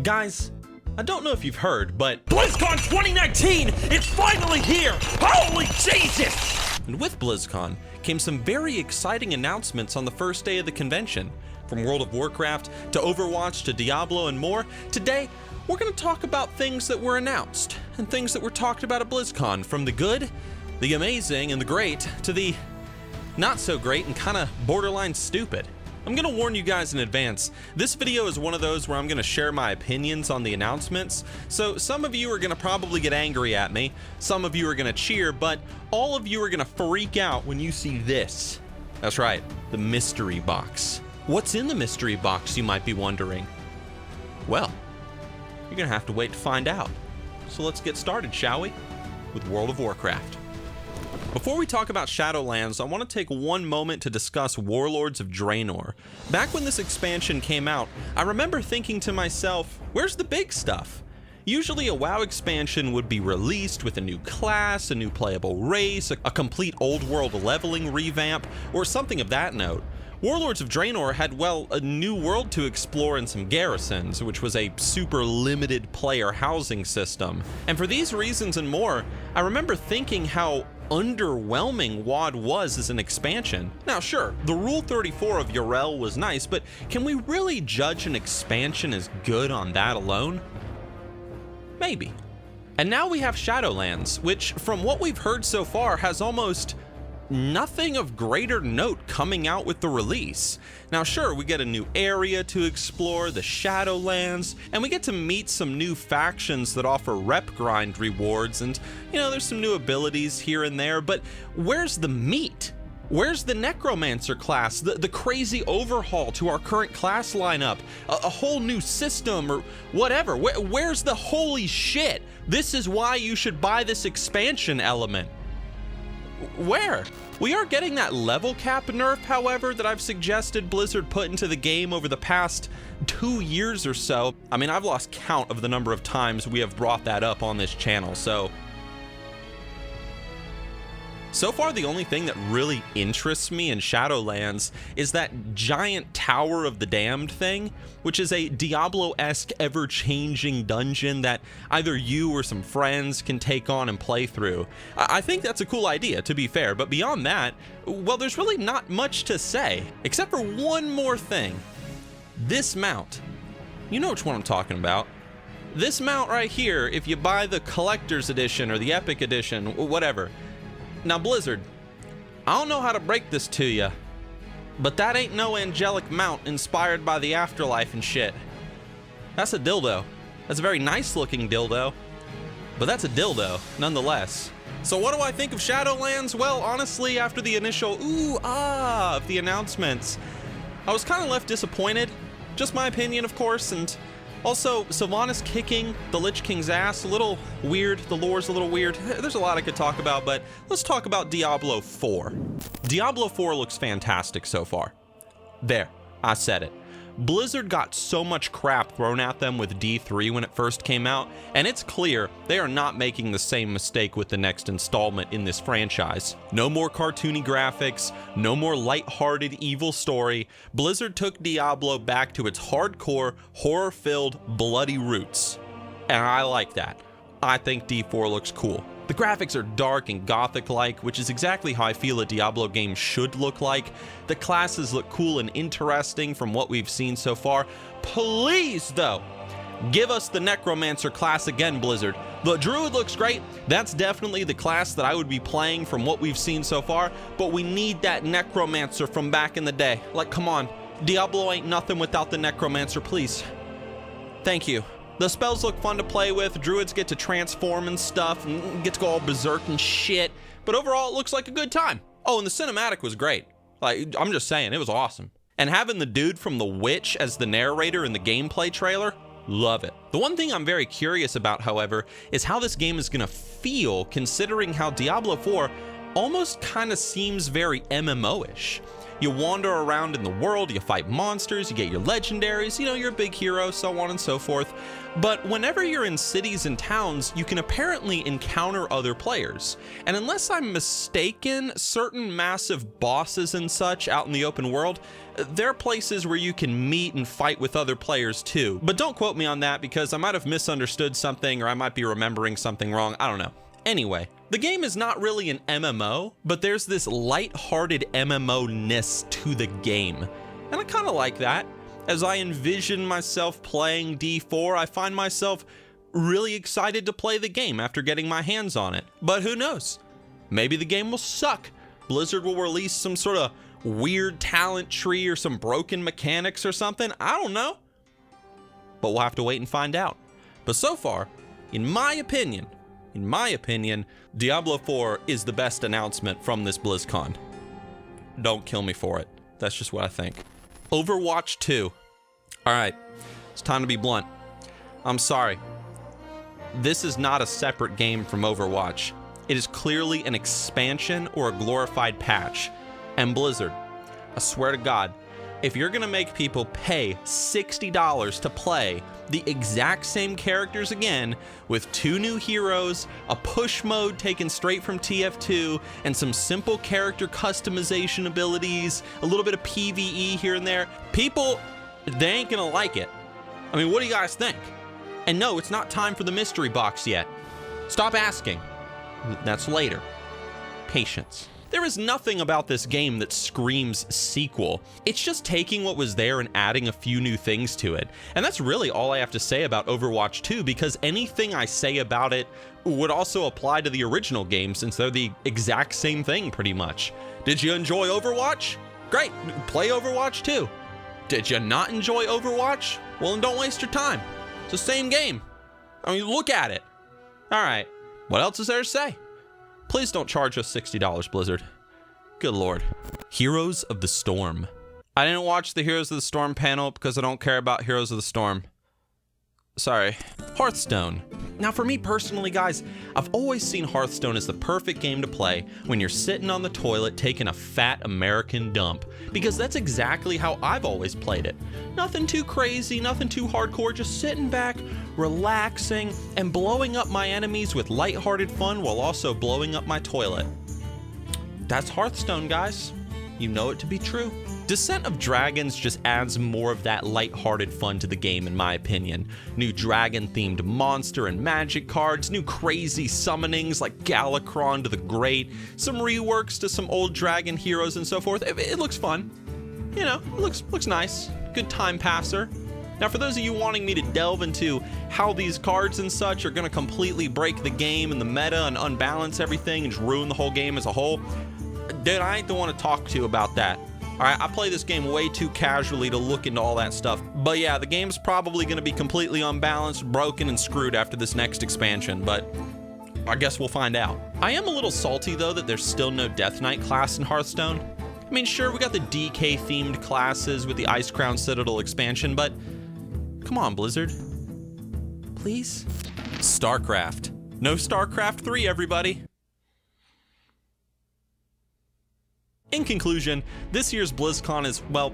Guys, I don't know if you've heard, but BlizzCon 2019, it's finally here! Holy Jesus! And with BlizzCon came some very exciting announcements on the first day of the convention. From World of Warcraft to Overwatch to Diablo and more, today we're going to talk about things that were announced and things that were talked about at BlizzCon, from the good, the amazing, and the great to the not so great and kind of borderline stupid. I'm gonna warn you guys in advance, this video is one of those where I'm gonna share my opinions on the announcements, so some of you are gonna probably get angry at me, some of you are gonna cheer, but all of you are gonna freak out when you see this. That's right, the mystery box. What's in the mystery box, you might be wondering? Well, you're gonna have to wait to find out. So let's get started, shall we? With World of Warcraft. Before we talk about Shadowlands, I want to take one moment to discuss Warlords of Draenor. Back when this expansion came out, I remember thinking to myself, where's the big stuff? Usually a WoW expansion would be released with a new class, a new playable race, a complete old world leveling revamp, or something of that note. Warlords of Draenor had, well, a new world to explore and some garrisons, which was a super limited player housing system. And for these reasons and more, I remember thinking how underwhelming WoD was as an expansion. Now sure, the Rule 34 of Yrel was nice, but can we really judge an expansion as good on that alone? Maybe. And now we have Shadowlands, which from what we've heard so far has almost nothing of greater note coming out with the release. Now sure, we get a new area to explore, the Shadowlands, and we get to meet some new factions that offer rep grind rewards, and there's some new abilities here and there, but where's the meat? Where's the Necromancer class, the crazy overhaul to our current class lineup, a whole new system or whatever? Where's the holy shit? This is why you should buy this expansion element. Where? We are getting that level cap nerf, however, that I've suggested Blizzard put into the game over the past 2 years or so. I mean, I've lost count of the number of times we have brought that up on this channel, So far, the only thing that really interests me in Shadowlands is that giant Tower of the Damned thing, which is a Diablo-esque ever-changing dungeon that either you or some friends can take on and play through. I think that's a cool idea, to be fair, but beyond that, well, there's really not much to say, except for one more thing. This mount. You know which one I'm talking about. This mount right here, if you buy the Collector's Edition or the Epic Edition, whatever. Now Blizzard, I don't know how to break this to you, but that ain't no angelic mount inspired by the afterlife and shit. That's a dildo. That's a very nice looking dildo, but that's a dildo nonetheless. So what do I think of Shadowlands? Well, honestly, after the initial of the announcements, I was kind of left disappointed. Just my opinion, of course, and also, Sylvanas kicking the Lich King's ass, a little weird, the lore's a little weird. There's a lot I could talk about, but let's talk about Diablo 4. Diablo 4 looks fantastic so far. There, I said it. Blizzard got so much crap thrown at them with D3 when it first came out, and it's clear they are not making the same mistake with the next installment in this franchise. No more cartoony graphics, no more lighthearted evil story. Blizzard took Diablo back to its hardcore, horror-filled, bloody roots. And I like that. I think D4 looks cool. The graphics are dark and gothic-like, which is exactly how I feel a Diablo game should look like. The classes look cool and interesting from what we've seen so far. Please, though, give us the Necromancer class again, Blizzard. The Druid looks great. That's definitely the class that I would be playing from what we've seen so far, but we need that Necromancer from back in the day. Like, come on. Diablo ain't nothing without the Necromancer, please. Thank you. The spells look fun to play with, druids get to transform and stuff, and get to go all berserk and shit, but overall it looks like a good time. Oh, and the cinematic was great. Like, I'm just saying, it was awesome. And having the dude from The Witch as the narrator in the gameplay trailer, love it. The one thing I'm very curious about, however, is how this game is gonna feel, considering how Diablo 4 almost kind of seems very MMO-ish. You wander around in the world, you fight monsters, you get your legendaries, you know, you're a big hero, so on and so forth. But whenever you're in cities and towns, you can apparently encounter other players. And unless I'm mistaken, certain massive bosses and such out in the open world, there are places where you can meet and fight with other players too. But don't quote me on that because I might have misunderstood something or I might be remembering something wrong. I don't know. Anyway, the game is not really an MMO, but there's this light-hearted MMO-ness to the game. And I kind of like that. As I envision myself playing D4, I find myself really excited to play the game after getting my hands on it. But who knows? Maybe the game will suck. Blizzard will release some sort of weird talent tree or some broken mechanics or something. I don't know. But we'll have to wait and find out. But so far, in my opinion, Diablo 4 is the best announcement from this BlizzCon. Don't kill me for it. That's just what I think. Overwatch 2. All right, it's time to be blunt. I'm sorry. This is not a separate game from Overwatch. It is clearly an expansion or a glorified patch. And Blizzard, I swear to God, if you're gonna make people pay $60 to play the exact same characters again with 2 new heroes, a push mode taken straight from TF2, and some simple character customization abilities, a little bit of PvE here and there, people, they ain't gonna like it. I mean, what do you guys think? And no, it's not time for the mystery box yet. Stop asking. That's later. Patience. There is nothing about this game that screams sequel. It's just taking what was there and adding a few new things to it. And that's really all I have to say about Overwatch 2, because anything I say about it would also apply to the original game since they're the exact same thing pretty much. Did you enjoy Overwatch? Great, play Overwatch 2. Did you not enjoy Overwatch? Well, then don't waste your time. It's the same game. I mean, look at it. All right, what else is there to say? Please don't charge us $60, Blizzard. Good Lord. Heroes of the Storm. I didn't watch the Heroes of the Storm panel because I don't care about Heroes of the Storm. Sorry. Hearthstone. Now for me personally, guys, I've always seen Hearthstone as the perfect game to play when you're sitting on the toilet taking a fat American dump, because that's exactly how I've always played it. Nothing too crazy, nothing too hardcore, just sitting back, relaxing, and blowing up my enemies with lighthearted fun while also blowing up my toilet. That's Hearthstone, guys. You know it to be true. Descent of Dragons just adds more of that lighthearted fun to the game, in my opinion. New dragon-themed monster and magic cards, new crazy summonings like Galakron to the Great, some reworks to some old dragon heroes and so forth. It looks fun. You know, it looks nice. Good time passer. Now, for those of you wanting me to delve into how these cards and such are going to completely break the game and the meta and unbalance everything and just ruin the whole game as a whole, dude, I ain't the one to talk to about that. All right, I play this game way too casually to look into all that stuff. But yeah, the game's probably going to be completely unbalanced, broken, and screwed after this next expansion, but I guess we'll find out. I am a little salty, though, that there's still no Death Knight class in Hearthstone. I mean, sure, we got the DK-themed classes with the Ice Crown Citadel expansion, but come on, Blizzard. Please? StarCraft. No StarCraft 3, everybody. In conclusion, this year's BlizzCon is, well,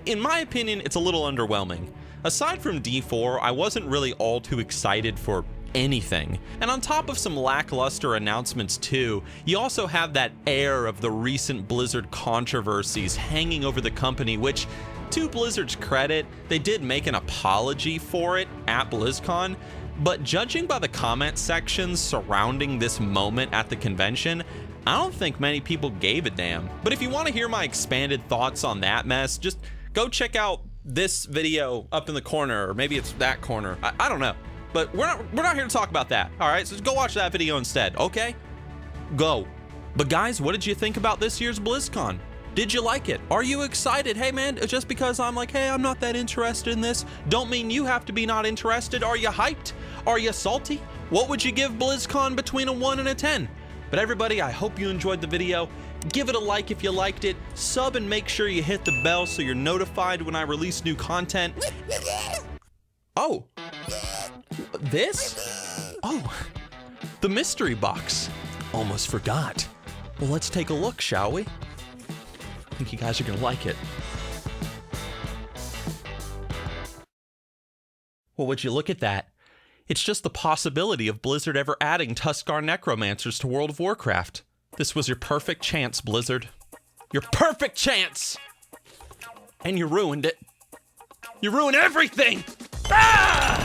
in my opinion, it's a little underwhelming. Aside from D4, I wasn't really all too excited for anything. And on top of some lackluster announcements too, you also have that air of the recent Blizzard controversies hanging over the company, which, to Blizzard's credit, they did make an apology for it at BlizzCon, but judging by the comment sections surrounding this moment at the convention, I don't think many people gave a damn. But if you want to hear my expanded thoughts on that mess, just go check out this video up in the corner, or maybe it's that corner. I don't know. But we're not here to talk about that, all right? So just go watch that video instead, okay? Go. But guys, what did you think about this year's BlizzCon? Did you like it? Are you excited? Hey man, just because I'm like, hey, I'm not that interested in this, don't mean you have to be not interested. Are you hyped? Are you salty? What would you give BlizzCon between a 1 and a 10? But everybody, I hope you enjoyed the video. Give it a like if you liked it. Sub and make sure you hit the bell so you're notified when I release new content. Oh. This? Oh. The mystery box. Almost forgot. Well, let's take a look, shall we? think you guys are gonna like it. Well, would you look at that? It's just the possibility of Blizzard ever adding Tuskar Necromancers to World of Warcraft. This was your perfect chance, Blizzard. Your perfect chance! And you ruined it. You ruined everything! Ah!